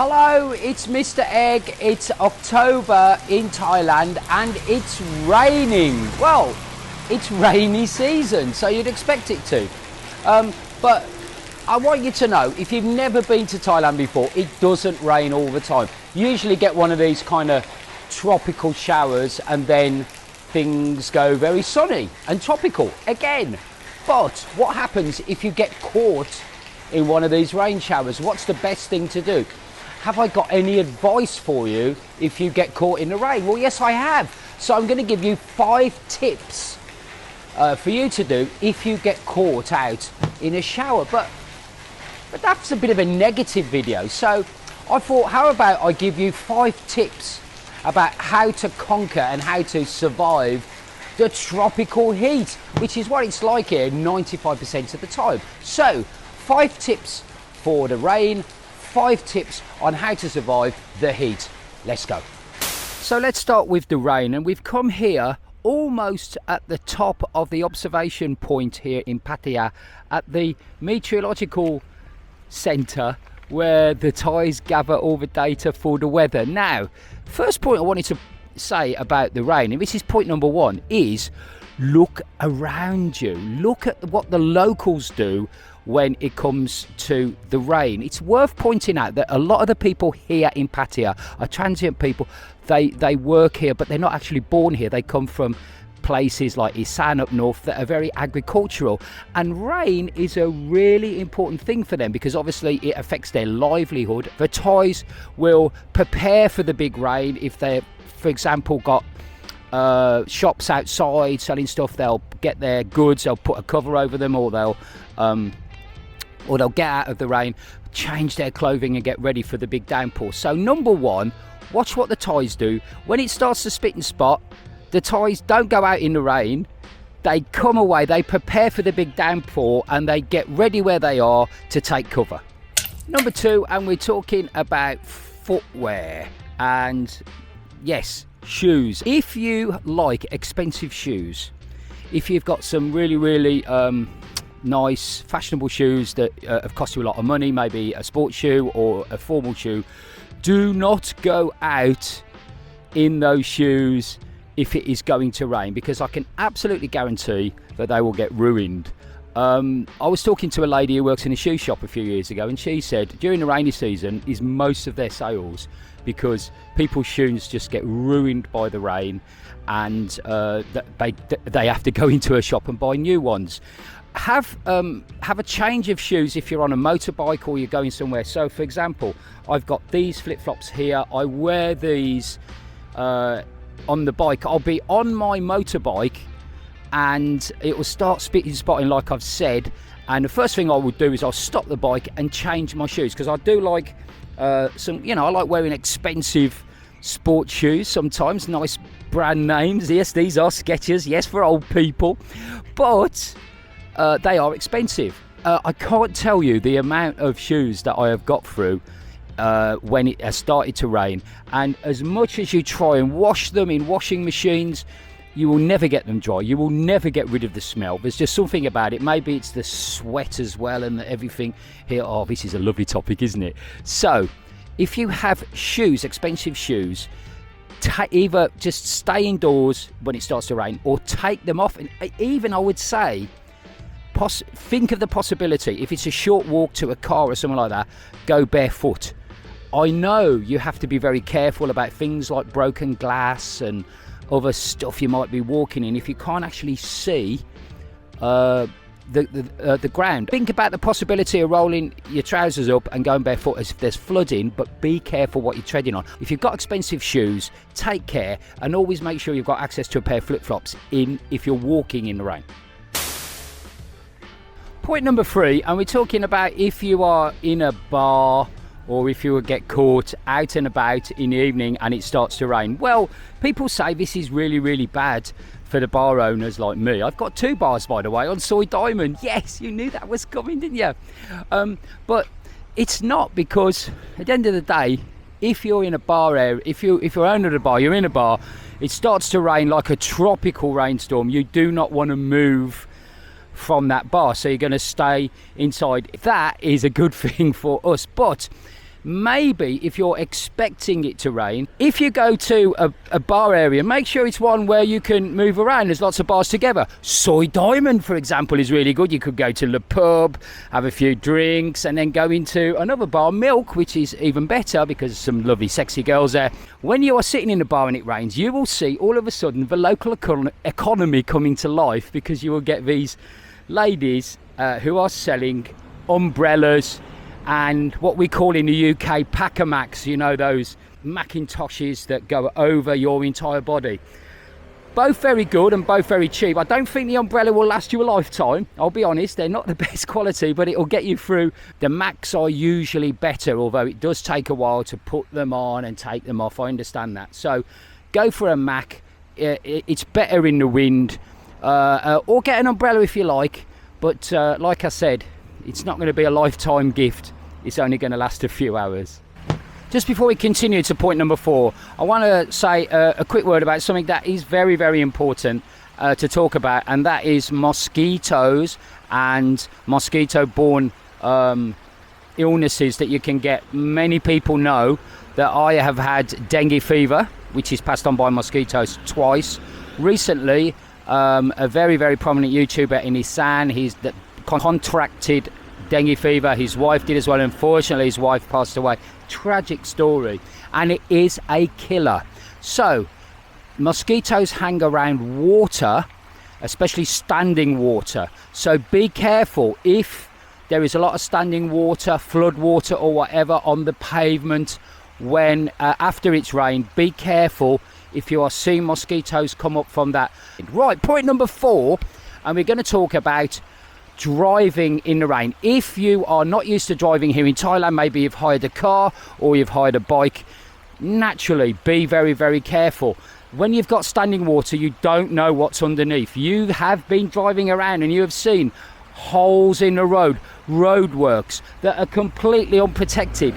Hello, it's Mr. Egg. It's October in Thailand and it's raining. Well, it's rainy season, so you'd expect it to. But I want you to know, if you've never been to Thailand before, it doesn't rain all the time. You usually get one of these kind of tropical showers and then things go very sunny and tropical again. But what happens if you get caught in one of these rain showers? What's the best thing to do? Have I got any advice for you if you get caught in the rain? Well, yes, I have. So I'm going to give you 5 tips for you to do if you get caught out in a shower. But that's a bit of a negative video. So I thought, how about I give you 5 tips about how to conquer and how to survive the tropical heat, which is what it's like here 95% of the time. So 5 tips for the rain, 5 tips on how to survive the heat. Let's go. So let's start with the rain, and we've come here almost at the top of the observation point here in Pattaya at the meteorological centre where the Thais gather all the data for the weather. Now, first point I wanted to say about the rain, and this is point number 1, is look around you. Look at what the locals do when it comes to the rain. It's worth pointing out that a lot of the people here in Pattaya are transient people. They work here, but they're not actually born here. They come from places like Isan up north that are very agricultural, and rain is a really important thing for them because obviously it affects their livelihood. The Thais will prepare for the big rain. If they, for example, got shops outside selling stuff, they'll get their goods, they'll put a cover over them, or they'll get out of the rain, change their clothing and get ready for the big downpour. So number 1, watch what the Thais do. When it starts to spit and spot, the Thais don't go out in the rain. They come away, they prepare for the big downpour, and they get ready where they are to take cover. Number 2, and we're talking about footwear, and yes, shoes. If you like expensive shoes, if you've got some really nice fashionable shoes that have cost you a lot of money, maybe a sports shoe or a formal shoe, do not go out in those shoes if it is going to rain, because I can absolutely guarantee that they will get ruined. I was talking to a lady who works in a shoe shop a few years ago, and she said during the rainy season is most of their sales because people's shoes just get ruined by the rain, and they have to go into a shop and buy new ones. Have a change of shoes if you're on a motorbike or you're going somewhere. So for example, I've got these flip-flops here. I wear these on the bike. I'll be on my motorbike and it will start spotting like I've said, and the first thing I would do is I'll stop the bike and change my shoes, because I do like I like wearing expensive sports shoes sometimes, nice brand names. Yes, these are Skechers, yes, for old people, but they are expensive. I can't tell you the amount of shoes that I have got through when it has started to rain, and as much as you try and wash them in washing machines, you will never get them dry. You will never get rid of the smell. There's just something about it. Maybe it's the sweat as well and everything here. Oh, this is a lovely topic, isn't it? So if you have shoes, expensive shoes, either just stay indoors when it starts to rain or take them off. And even I would say, think of the possibility, if it's a short walk to a car or something like that, go barefoot. I know you have to be very careful about things like broken glass and other stuff you might be walking in if you can't actually see the ground. Think about the possibility of rolling your trousers up and going barefoot as if there's flooding, but be careful what you're treading on. If you've got expensive shoes, take care, and always make sure you've got access to a pair of flip-flops if you're walking in the rain. Point number 3, and we're talking about if you are in a bar or if you will get caught out and about in the evening and it starts to rain. Well, people say this is really bad for the bar owners like me. I've got 2 bars, by the way, on Soy Diamond. Yes, you knew that was coming, didn't you? But it's not, because at the end of the day, if you're in a bar area, if you're owner of the bar, you're in a bar, it starts to rain like a tropical rainstorm, you do not want to move from that bar, so you're going to stay inside. That is a good thing for us. But maybe if you're expecting it to rain, if you go to a bar area, make sure it's one where you can move around. There's lots of bars together. Soy Diamond, for example, is really good. You could go to the pub, have a few drinks, and then go into another bar, Milk, which is even better because there's some lovely sexy girls there. When you are sitting in the bar and it rains, you will see all of a sudden the local economy coming to life, because you will get these ladies who are selling umbrellas and what we call in the UK pack-a-macs, you know, those Macintoshes that go over your entire body. Both very good and both very cheap. I don't think the umbrella will last you a lifetime, I'll be honest. They're not the best quality, but it'll get you through. The Macs are usually better, although it does take a while to put them on and take them off. I understand that. So go for a Mac. It's better in the wind, or get an umbrella if you like. But like I said, it's not going to be a lifetime gift. It's only going to last a few hours. Just before we continue to point number 4, I want to say a quick word about something that is very, very important to talk about, and that is mosquitoes and mosquito-borne illnesses that you can get. Many people know that I have had dengue fever, which is passed on by mosquitoes, twice. Recently, a very, very prominent YouTuber in Isan, he's contracted dengue fever. His wife did as well. Unfortunately, his wife passed away. Tragic story, and it is a killer. So mosquitoes hang around water, especially standing water, so be careful if there is a lot of standing water, flood water or whatever on the pavement when after it's rained. Be careful if you are seeing mosquitoes come up from that. Right, point number 4, and we're going to talk about driving in the rain. If you are not used to driving here in Thailand, maybe you've hired a car or you've hired a bike, naturally be very, very careful. When you've got standing water, you don't know what's underneath. You have been driving around and you have seen holes in the road, roadworks that are completely unprotected.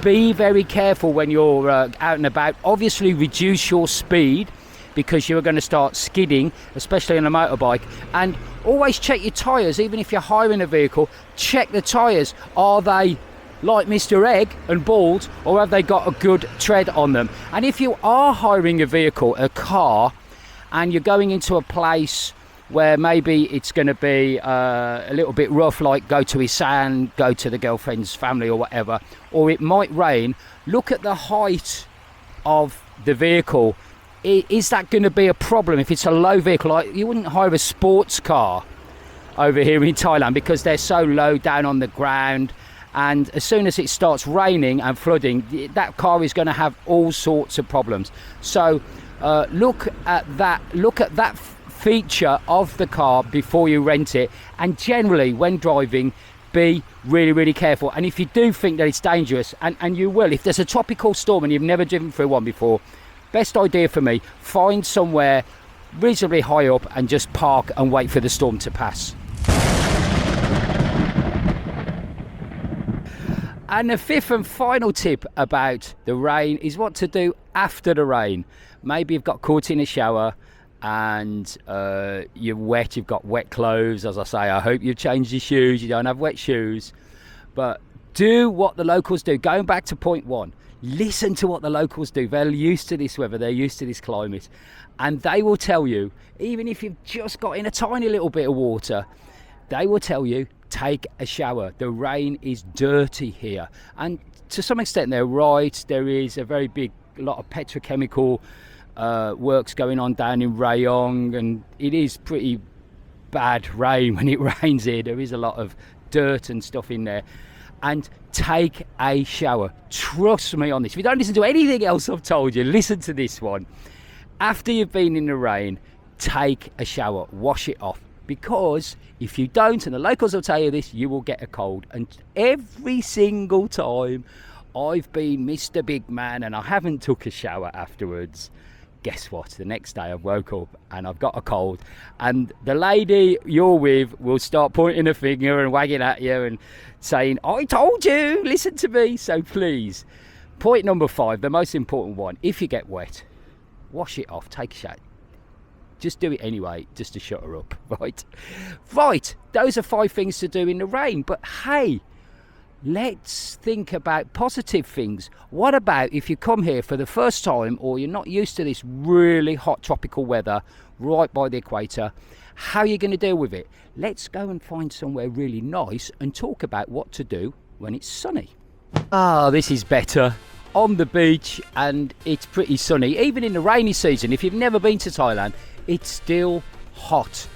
Be very careful when you're out and about. Obviously reduce your speed, because you're going to start skidding, especially on a motorbike. And always check your tyres. Even if you're hiring a vehicle, check the tyres. Are they like Misteregg and bald, or have they got a good tread on them? And if you are hiring a vehicle, a car, and you're going into a place where maybe it's going to be a little bit rough, like go to Isan, go to the girlfriend's family or whatever, or it might rain, look at the height of the vehicle. Is that going to be a problem if it's a low vehicle? Like, you wouldn't hire a sports car over here in Thailand because they're so low down on the ground, and as soon as it starts raining and flooding, that car is going to have all sorts of problems. So look at that feature of the car before you rent it, and generally when driving, be really, really careful. And if you do think that it's dangerous, and you will, if there's a tropical storm and you've never driven through one before, best idea for me, find somewhere reasonably high up and just park and wait for the storm to pass. And the 5th and final tip about the rain is what to do after the rain. Maybe you've got caught in a shower and you're wet, you've got wet clothes. As I say, I hope you've changed your shoes, you don't have wet shoes. But do what the locals do. Going back to point 1, listen to what the locals do. They're used to this weather, they're used to this climate, and they will tell you, even if you've just got in a tiny little bit of water, they will tell you, take a shower. The rain is dirty here. And to some extent they're right. There is a very big lot of petrochemical works going on down in Rayong, and it is pretty bad rain when it rains here. There is a lot of dirt and stuff in there. And take a shower. Trust me on this. If you don't listen to anything else I've told you, listen to this one. After you've been in the rain, take a shower, wash it off. Because if you don't, and the locals will tell you this, you will get a cold. And every single time I've been Mr. Big Man and I haven't took a shower afterwards, guess what? The next day I woke up and I've got a cold, and the lady you're with will start pointing a finger and wagging at you and saying, I told you, listen to me. So please, point number 5, the most important one, if you get wet, wash it off, take a shower. Just do it anyway, just to shut her up, right? Right, those are 5 things to do in the rain. But hey, let's think about positive things. What about if you come here for the first time, or you're not used to this really hot tropical weather right by the equator? How are you going to deal with it? Let's go and find somewhere really nice and talk about what to do when it's sunny. Ah, this is better. On the beach, and it's pretty sunny. Even in the rainy season, if you've never been to Thailand, it's still hot.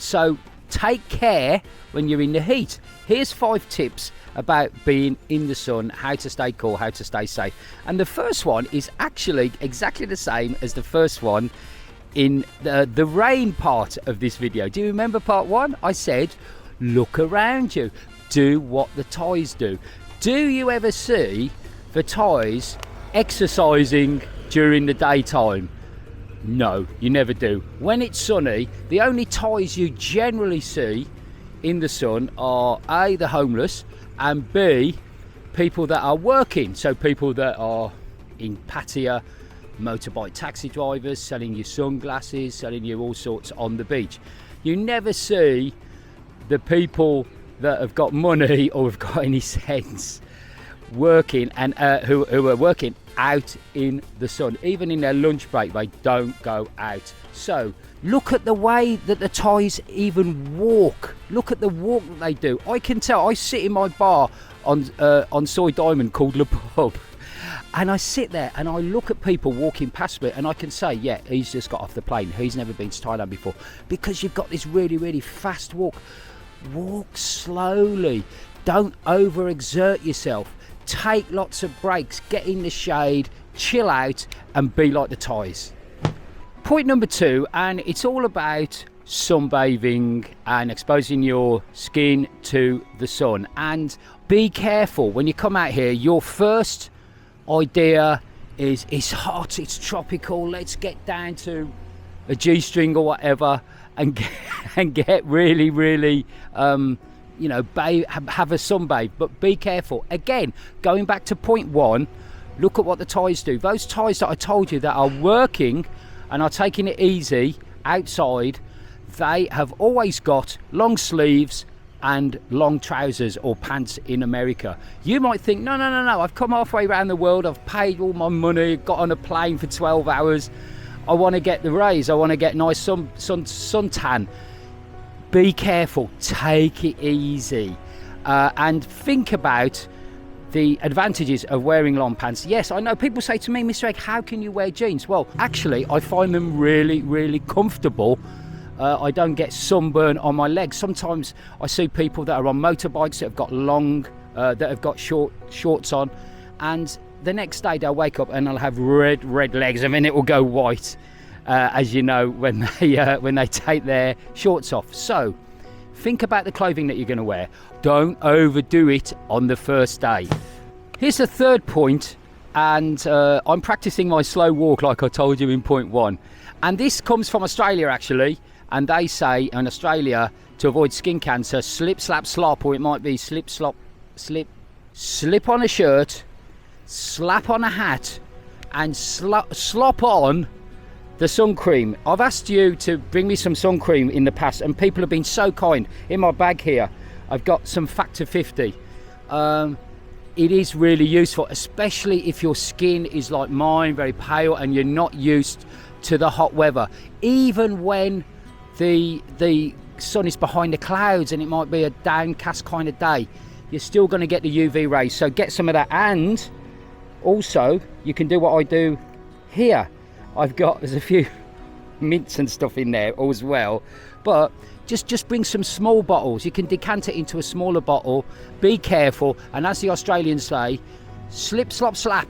So take care when you're in the heat. Here's 5 tips about being in the sun, how to stay cool, how to stay safe. And the first one is actually exactly the same as the first one in the rain part of this video. Do you remember part 1? I said, look around you. Do what the Thais do. Do you ever see the Thais exercising during the daytime? No, you never do. When it's sunny, the only Thais you generally see in the sun are A, the homeless, and B, people that are working. So people that are in Pattaya, motorbike taxi drivers, selling you sunglasses, selling you all sorts on the beach. You never see the people that have got money or have got any sense working, and who are working out in the sun. Even in their lunch break, they don't go out. So look at the way that the Thais even walk. Look at the walk that they do. I can tell. I sit in my bar on Soy Diamond called Le Pub, and I sit there and I look at people walking past me, and I can say, yeah, he's just got off the plane. He's never been to Thailand before, because you've got this really, really fast walk. Walk slowly. Don't overexert yourself. Take lots of breaks. Get in the shade. Chill out and be like the Thais. Point number 2, and it's all about sunbathing and exposing your skin to the sun. And be careful when you come out here. Your first idea is, it's hot, it's tropical, let's get down to a G-string or whatever and get really, really you know, have a sunbathe. But be careful. Again, going back to point 1, look at what the Thais do. Those Thais that I told you that are working and are taking it easy outside, they have always got long sleeves and long trousers or pants in America. You might think, no, I've come halfway around the world, I've paid all my money, got on a plane for 12 hours, I want to get the rays, I want to get nice suntan. Be careful, take it easy, and think about the advantages of wearing long pants. Yes, I know people say to me, Mr. Egg, how can you wear jeans? Well, actually, I find them really, really comfortable. I don't get sunburn on my legs. Sometimes I see people that are on motorbikes that have got that have got shorts on, and the next day they'll wake up and they'll have red legs, and then it will go white. As you know, when they take their shorts off. So think about the clothing that you're going to wear. Don't overdo it on the first day. Here's the third point, and I'm practicing my slow walk like I told you in point 1. And this comes from Australia actually, and they say in Australia, to avoid skin cancer, slip, slap, slop, or it might be slip, slop, slip on a shirt, slap on a hat, and slop on the sun cream. I've asked you to bring me some sun cream in the past, and people have been so kind. In my bag here, I've got some Factor 50. It is really useful, especially if your skin is like mine, very pale, and you're not used to the hot weather. Even when the sun is behind the clouds and it might be a downcast kind of day, you're still going to get the UV rays. So get some of that, and also you can do what I do here. There's a few mints and stuff in there as well, but just bring some small bottles. You can decant it into a smaller bottle. Be careful, and as the Australians say, slip, slop, slap.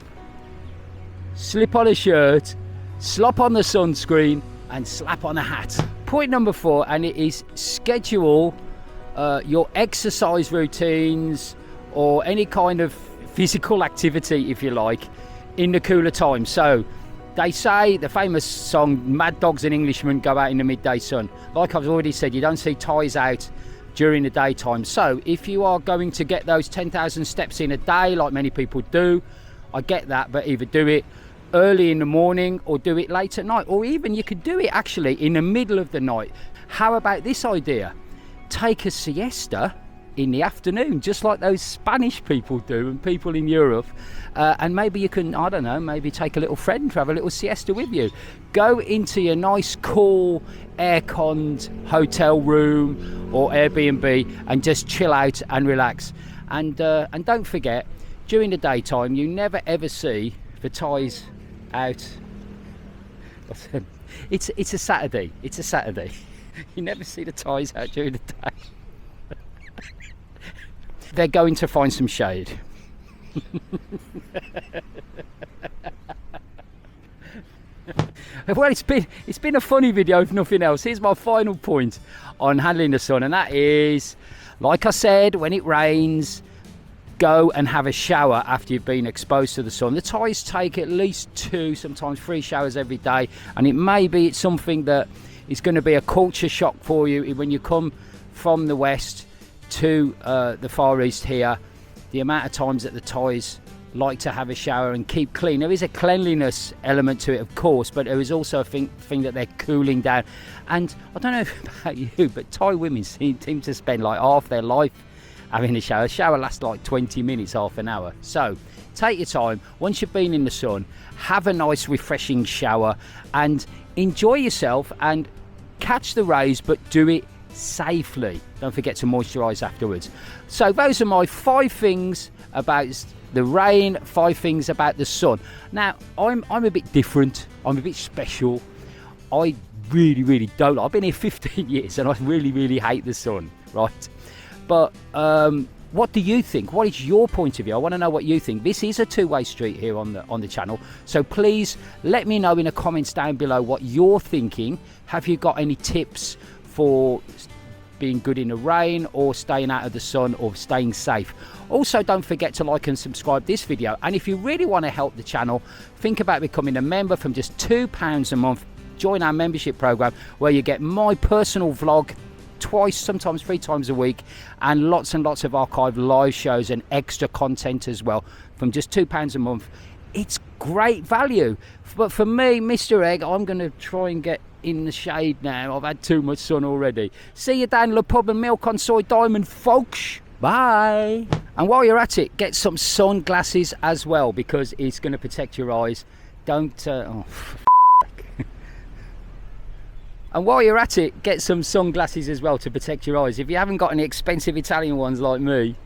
Slip on a shirt, slop on the sunscreen, and slap on a hat. Point number 4, and it is schedule your exercise routines or any kind of physical activity, if you like, in the cooler time. So they say, the famous song, Mad Dogs and Englishmen go out in the midday sun. Like I've already said, you don't see Thais out during the daytime. So if you are going to get those 10,000 steps in a day, like many people do, I get that, but either do it early in the morning or do it late at night, or even you could do it actually in the middle of the night. How about this idea? Take a siesta in the afternoon, just like those Spanish people do and people in Europe. And maybe you can, I don't know, maybe take a little friend to have a little siesta with you. Go into your nice, cool, air-conned hotel room or Airbnb and just chill out and relax. And don't forget, during the daytime, you never ever see the Thais out. It's a Saturday. It's a Saturday. You never see the Thais out during the day. They're going to find some shade. Well, it's been a funny video if nothing else. Here's my final point on handling the sun, and that is, like I said, when it rains, go and have a shower after you've been exposed to the sun. The Thais take at least 2, sometimes 3 showers every day, and it's something that is going to be a culture shock for you when you come from the west to the Far East here. The amount of times that the Thais like to have a shower and keep clean. There is a cleanliness element to it, of course, but there is also a thing that they're cooling down. And I don't know about you, but Thai women seem to spend like half their life having a shower. A shower lasts like 20 minutes, half an hour. So take your time. Once you've been in the sun, have a nice refreshing shower and enjoy yourself and catch the rays, but do it safely. Don't forget to moisturize afterwards. So those are my 5 things about the rain, 5 things about the sun. Now I'm a bit different. I'm a bit special. I really don't. I've been here 15 years and I really hate the sun, right? But what do you think? What is your point of view? I want to know what you think. This is a two-way street here on the channel, so please let me know in the comments down below what you're thinking. Have you got any tips for being good in the rain, or staying out of the sun, or staying safe? Also, don't forget to like and subscribe this video, and if you really want to help the channel, think about becoming a member from just £2 a month. Join our membership program where you get my personal vlog twice, sometimes 3 times a week, and lots of archive live shows and extra content as well from just £2 a month. It's great value. But for me, Mr. Egg, I'm going to try and get in the shade now. I've had too much sun already. See you down the pub and milk on Soy Diamond, folks. Bye. And while you're at it, get some sunglasses as well, because it's going to protect your eyes. Don't And while you're at it, get some sunglasses as well to protect your eyes. If you haven't got any expensive Italian ones like me.